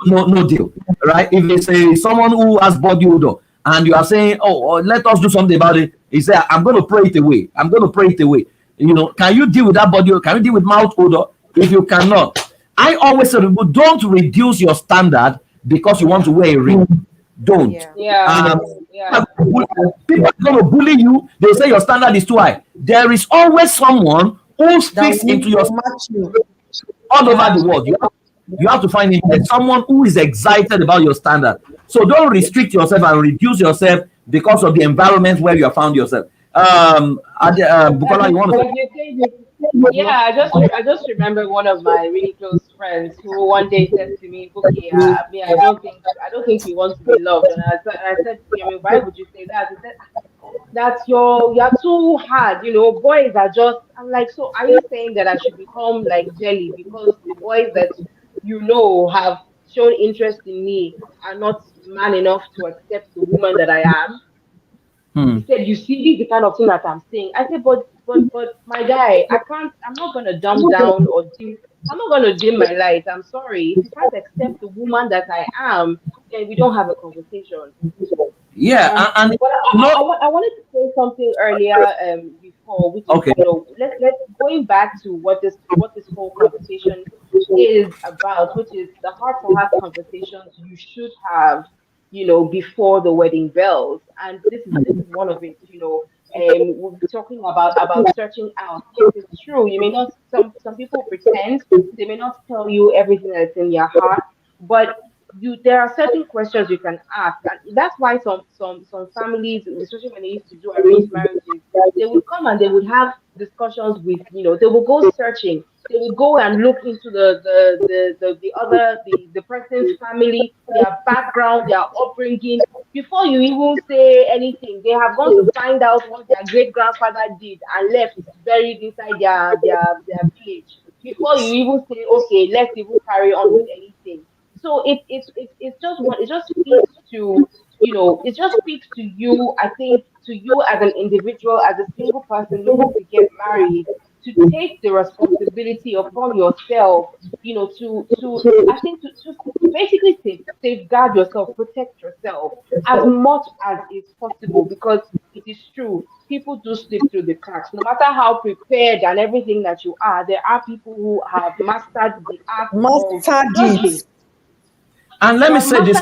no deal, right? If it's someone who has body odor and you are saying, oh, let us do something about it, he said, I'm going to pray it away. I'm going to pray it away. You know, can you deal with that body odor? Can you deal with mouth odor? If you cannot, I always say to people, don't reduce your standard because you want to wear a ring. Don't. People are going to bully you. They say your standard is too high. There is always someone who speaks into your standard all over the world. You have to find someone who is excited about your standard. So don't restrict yourself and reduce yourself because of the environment where you have found yourself. Bukola, you want to? Yeah, I just remember one of my really close friends who one day said to me, "Okay, I don't think he wants to be loved." And I said to him, "Why would you say that?" He said, "You're too hard. You know, boys are just." I'm like, "So are you saying that I should become like jelly because the boys that you know have shown interest in me are not man enough to accept the woman that I am?" He said, "You see, the kind of thing that I'm saying." I said, but my guy, I'm not gonna dumb down or I'm not gonna dim my light. I'm sorry. If you can't accept the woman that I am, then we don't have a conversation. Yeah, I wanted to say something earlier before, which is, you know, let's going back to what this whole conversation is about, which is the heart-to-heart conversations you should have, you know, before the wedding bells. And this is one of it, you know. We'll be talking about searching out. Yes, it's true. You may not. Some people pretend. They may not tell you everything that's in your heart, but there are certain questions you can ask, and that's why some families, especially when they used to do arranged marriages, they would come and they would have discussions with, you know, they will go searching. They will go and look into the person's family, their background, their upbringing. Before you even say anything, they have gone to find out what their great grandfather did and left buried inside their village. Before you even say, okay, let's even carry on with anything. So it just speaks to, you know, it just speaks to you. I think to you as an individual, as a single person looking to get married, to take the responsibility upon yourself, you know, to basically safeguard yourself, protect yourself as much as is possible, because it is true, people do slip through the cracks. No matter how prepared and everything that you are, there are people who have mastered the art of judging. And let me say this.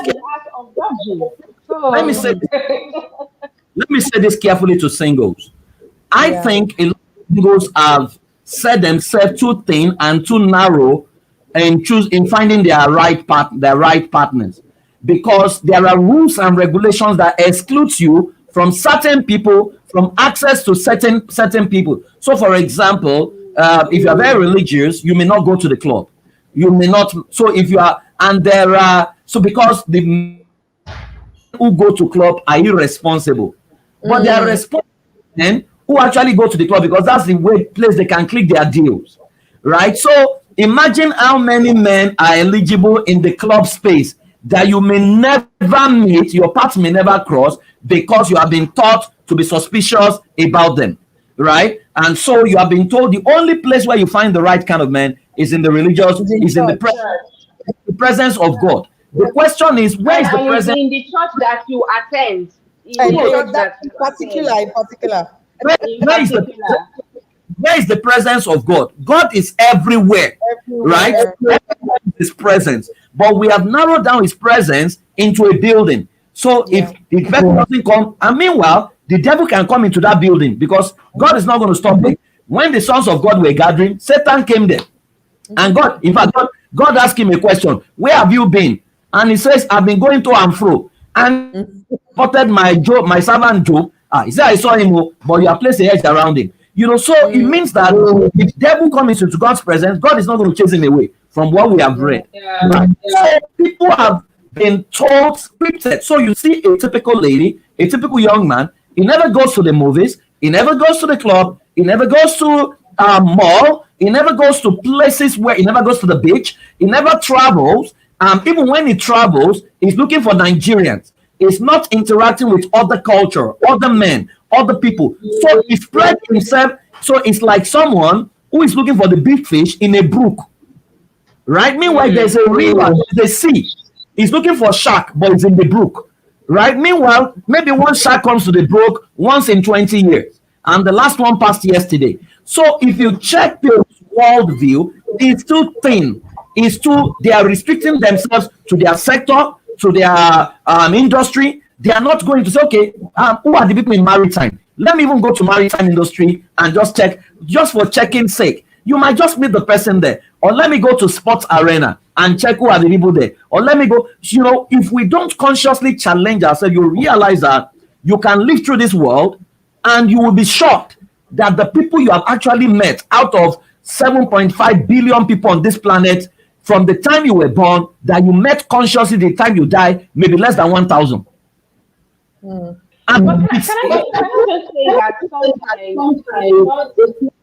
Let me say this carefully to singles. I think a lot of singles have set themselves too thin and too narrow in finding their right partners, because there are rules and regulations that excludes you from certain people from access to certain people. So, for example, if you are very religious, you may not go to the club. You may not. So, if you are, and there are, so because the men who go to club are irresponsible, but there are responsible men who actually go to the club because that's the place they can click their deals, right? So, imagine how many men are eligible in the club space that you may never meet, your paths may never cross because you have been taught to be suspicious about them, right? And so you have been told the only place where you find the right kind of man is in the religious, is in the presence of God. The question is, where is the presence? In the church that you attend. Where is the presence of God? God is everywhere. Right? His presence. But we have narrowed down his presence into a building. So if the person doesn't come, and meanwhile, the devil can come into that building because God is not going to stop it. When the sons of God were gathering, Satan came there. And God, in fact, God asked him a question. Where have you been? And he says, I've been going to and fro. And spotted my servant Job. He said, I saw him, but you have placed a hedge around him. You know, so it means that if devil comes into God's presence, God is not going to chase him away from what we have read. Right? So people have been told, scripted. So you see a typical lady, a typical young man, he never goes to the movies, he never goes to the club, he never goes to mall, he never goes to places where he never goes to the beach, he never travels. Even when he travels, he's looking for Nigerians. He's not interacting with other culture, other men, other people. So he spread himself. So it's like someone who is looking for the big fish in a brook, right? Meanwhile, there's a river, the sea. He's looking for shark, but it's in the brook, right? Meanwhile, maybe one shark comes to the brook once in 20 years, and the last one passed yesterday. So if you check the worldview, it's too thin. It's too, they are restricting themselves to their sector, to their industry. They are not going to say, okay, who are the people in maritime? Let me even go to maritime industry and just check, just for checking sake. You might just meet the person there. Or let me go to sports arena and check who are the people there. Or let me go, you know, if we don't consciously challenge ourselves, you realize that you can live through this world and you will be shocked that the people you have actually met out of 7.5 billion people on this planet, from the time you were born, that you met consciously, the time you die, maybe less than 1,000. And can I just say that sometimes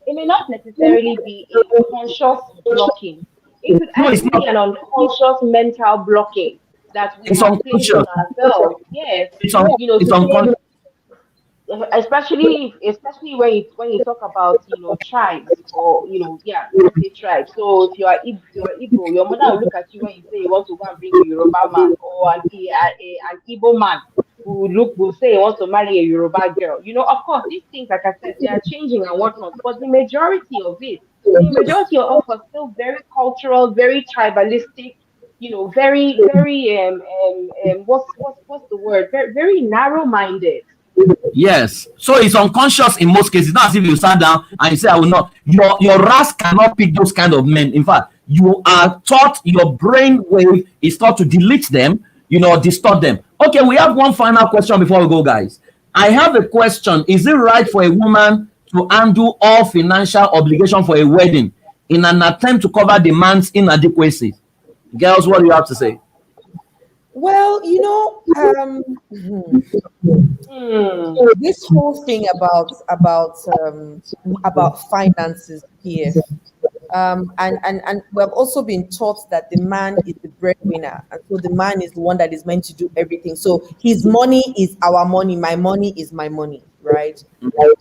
it may not necessarily be a conscious blocking. It could actually be an unconscious mental blocking that we have placed on ourselves. Yes, it's unconscious. Especially when you talk about tribes or tribes. So if you're Igbo, your mother will look at you when you say you want to go and bring a Yoruba man, or an Igbo man will say he wants to marry a Yoruba girl. Of course, these things, like I said, they are changing and whatnot. But the majority of us are still very cultural, very tribalistic. Very what's the word? Very, very narrow-minded. Yes, so it's unconscious in most cases. Not as if you sat down and you say, I will not. Your RAS cannot pick those kind of men. In fact, you are taught, your brain wave is taught to delete them, distort them. Okay, we have one final question before we go, guys. I have a question. Is it right for a woman to undo all financial obligation for a wedding in an attempt to cover the man's inadequacies? Girls, what do you have to say? Well, this whole thing about finances here, and we have also been taught that the man is the breadwinner, and so the man is the one that is meant to do everything. So his money is our money, my money is my money, right?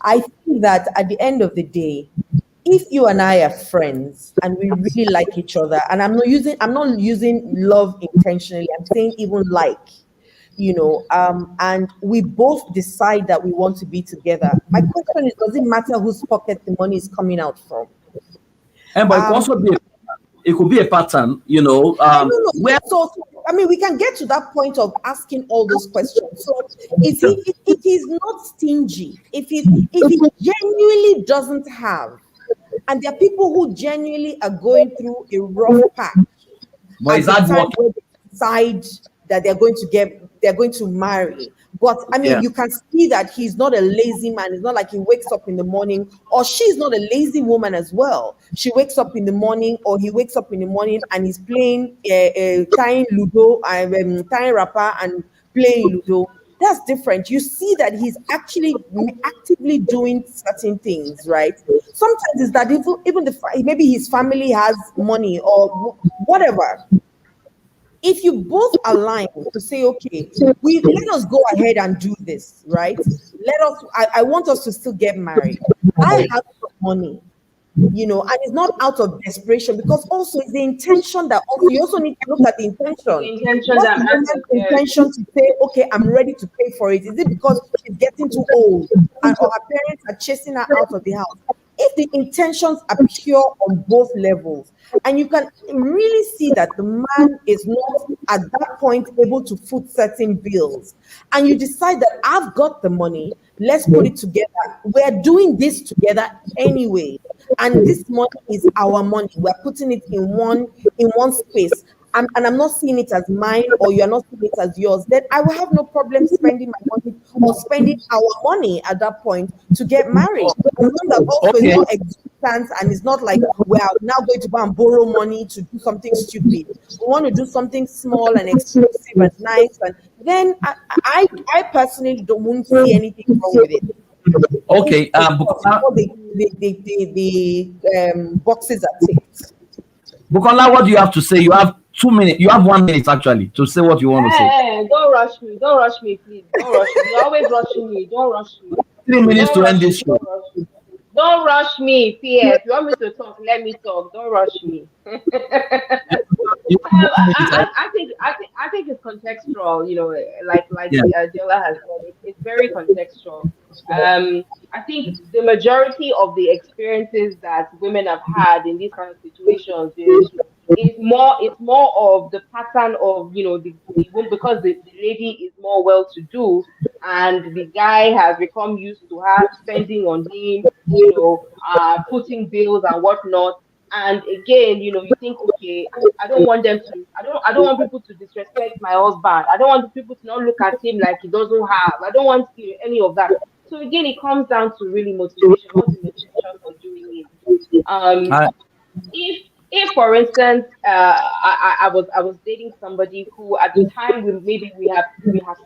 I think that at the end of the day, if you and I are friends and we really like each other, and I'm not using love intentionally, I'm saying even like, and we both decide that we want to be together. My question is, does it matter whose pocket the money is coming out from? And but it could be a pattern, where we can get to that point of asking all those questions. So if he's not stingy, if he genuinely doesn't have, and there are people who genuinely are going through a rough patch. But is that working? Decide that they're going to marry. But I mean, you can see that he's not a lazy man. It's not like he wakes up in the morning, or she's not a lazy woman as well. She wakes up in the morning, or he wakes up in the morning and he's playing tying Ludo, tying rapper and playing Ludo. That's different. You see that he's actually actively doing certain things, right? Sometimes it's that even maybe his family has money or whatever. If you both align to say, okay, let us go ahead and do this, right? I want us to still get married. I have some money, and it's not out of desperation, because also it's the intention that also you also need to look at the intention. What's the intention to say, okay, I'm ready to pay for it? Is it because she's getting too old or her parents are chasing her out of the house? If the intentions are pure on both levels, and you can really see that the man is not at that point able to foot certain bills, and you decide that I've got the money, let's put it together. We're doing this together anyway, and this money is our money. We're putting it in one space. And I'm not seeing it as mine, or you're not seeing it as yours, then I will have no problem spending my money or spending our money at that point to get married. As long as also it's not exorbitant, and it's not like we are now going to go and borrow money to do something stupid. We want to do something small and exclusive and nice, and then I personally won't see anything wrong with it. Okay, the boxes are ticked. Bukola, what do you have to say? You have 2 minutes. You have 1 minute actually to say what you want to say. Don't rush me. Don't rush me, please. Don't rush me. You're always rushing me. Don't rush me. 3 minutes to end this show. Don't rush me, PS. You want me to talk? Let me talk. Don't rush me. I think it's contextual. Like Diola has said, it's very contextual. I think the majority of the experiences that women have had in these kind of situations it's more of the pattern of because the lady is more well-to-do, and the guy has become used to her spending on him, putting bills and whatnot. And again, you think, okay, I don't want people to disrespect my husband. I don't want people to not look at him like he doesn't have. I don't want any of that. So again, it comes down to really motivation. What's the motivation for doing it? If for instance, I was dating somebody who at the time we have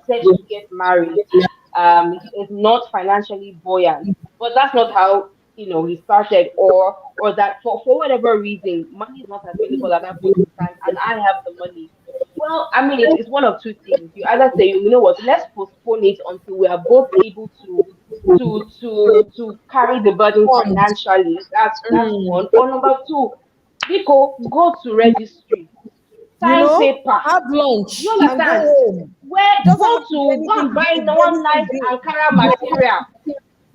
set to get married, is not financially buoyant, but that's not how he started, or that for whatever reason money is not available at that point in time, and I have the money. Well, I mean, it's one of two things. You either say, you know what, let's postpone it until we are both able to carry the burden financially. That's one. Or number two, Biko, go to registry, sign paper, have lunch, you understand? Go and buy one nice Ankara material.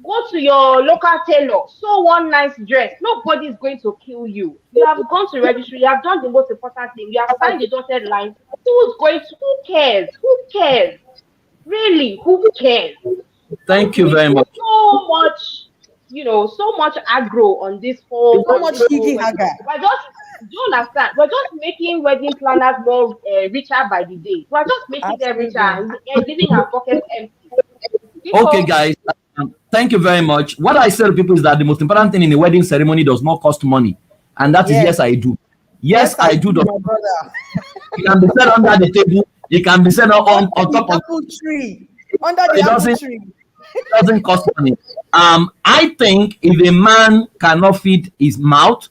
Go to your local tailor, sew one nice dress. Nobody is going to kill you. You have gone to registry. You have done the most important thing. You have signed the dotted line. Who cares? Who cares? Really, who cares? Thank you very much. So much aggro on this whole. So much higgy haga. Do you understand? We're just making wedding planners more richer by the day. We're just making them richer and leaving our pockets empty. Okay, guys. Thank you very much. What I say to people is that the most important thing in a wedding ceremony does not cost money, and that is yes, I do. Yes, I do. My brother. It can be said under the table. It can be said on top of the tree. Under the apple tree. It doesn't cost money. I think if a man cannot feed his mouth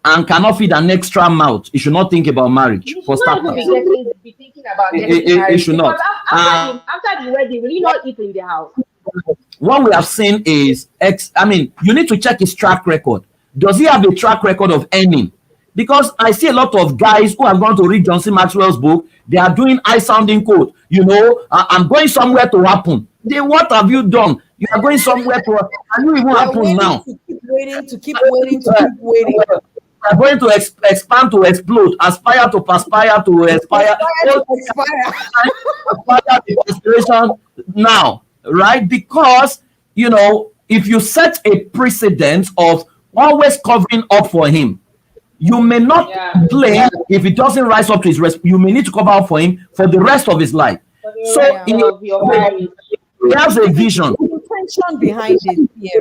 and cannot feed an extra mouth, he should not think about marriage. For starters, be thinking about it should not. After the wedding, will you not eat in the house? What we have seen is, you need to check his track record. Does he have a track record of earning? Because I see a lot of guys who have gone to read Johnson Maxwell's book. They are doing high-sounding quote. I'm going somewhere to happen. What have you done? You are going somewhere to. Can you even happen now? To keep waiting. You are going to expand to explode, aspire to perspire to expire. Aspire to aspiration now. Right? Because, if you set a precedent of always covering up for him, You may not Yeah. blame if he doesn't rise up to his rest. You may need to cover up for him for the rest of his life. For the So rest of your marriage. he has a vision. The intention behind it. Yeah.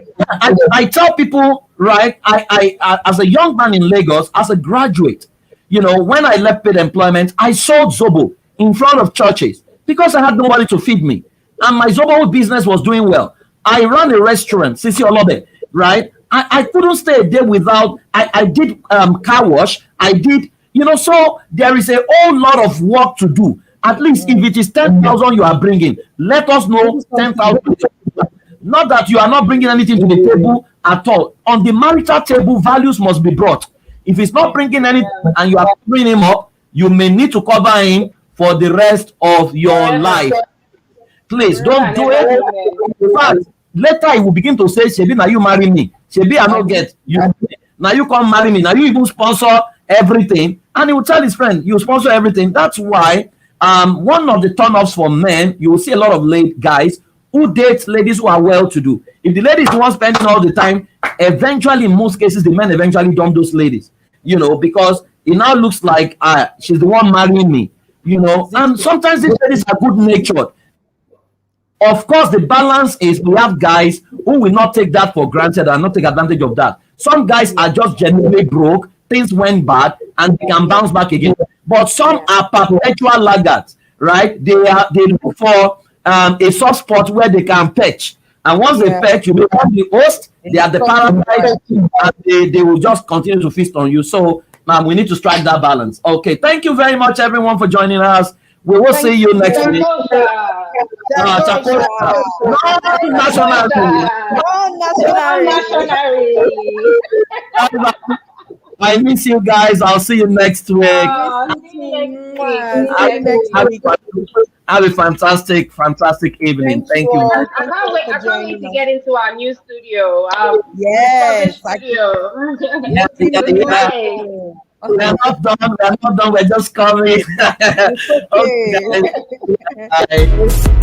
I tell people, right, I as a young man in Lagos, as a graduate, you know, when I left paid employment, I sold Zobo in front of churches because I had nobody to feed me. And my Zobo business was doing well. I ran a restaurant, Sisi Olobe, right? I couldn't stay a day without, I did car wash, I did, you know, so there is a whole lot of work to do. At least if it is 10,000 you are bringing, let us know 10,000. Not that you are not bringing anything to the table at all. On the marital table, values must be brought. If it's not bringing anything and you are bringing him up, you may need to cover him for the rest of your life. Please don't do it. In fact, later he will begin to say, Shebi, now you marry me. Shebi, I don't get you. Now you come marry me. Now you even sponsor everything. And he will tell his friend, you sponsor everything. That's why one of the turn-offs for men, you will see a lot of late guys who date ladies who are well-to-do. If the lady is the one spending all the time, eventually, in most cases, the men eventually dump those ladies, you know, because it now looks like she's the one marrying me, you know. And sometimes these ladies are good-natured. Of course, the balance is we have guys who will not take that for granted and not take advantage of that. Some guys are just genuinely broke, things went bad, and they can bounce back again. But some are perpetual laggards, right? They look for a soft spot where they can perch. And once they perch, you become the host, they are the parasite, and they will just continue to feast on you. So we need to strike that balance. Okay, thank you very much, everyone, for joining us. We will see you next week. I miss you guys. I'll see you next week. Have a fantastic evening. Thank you. I can't wait to get into our new studio. Yes. We're not done. We're just coming. Okay. Okay. Bye.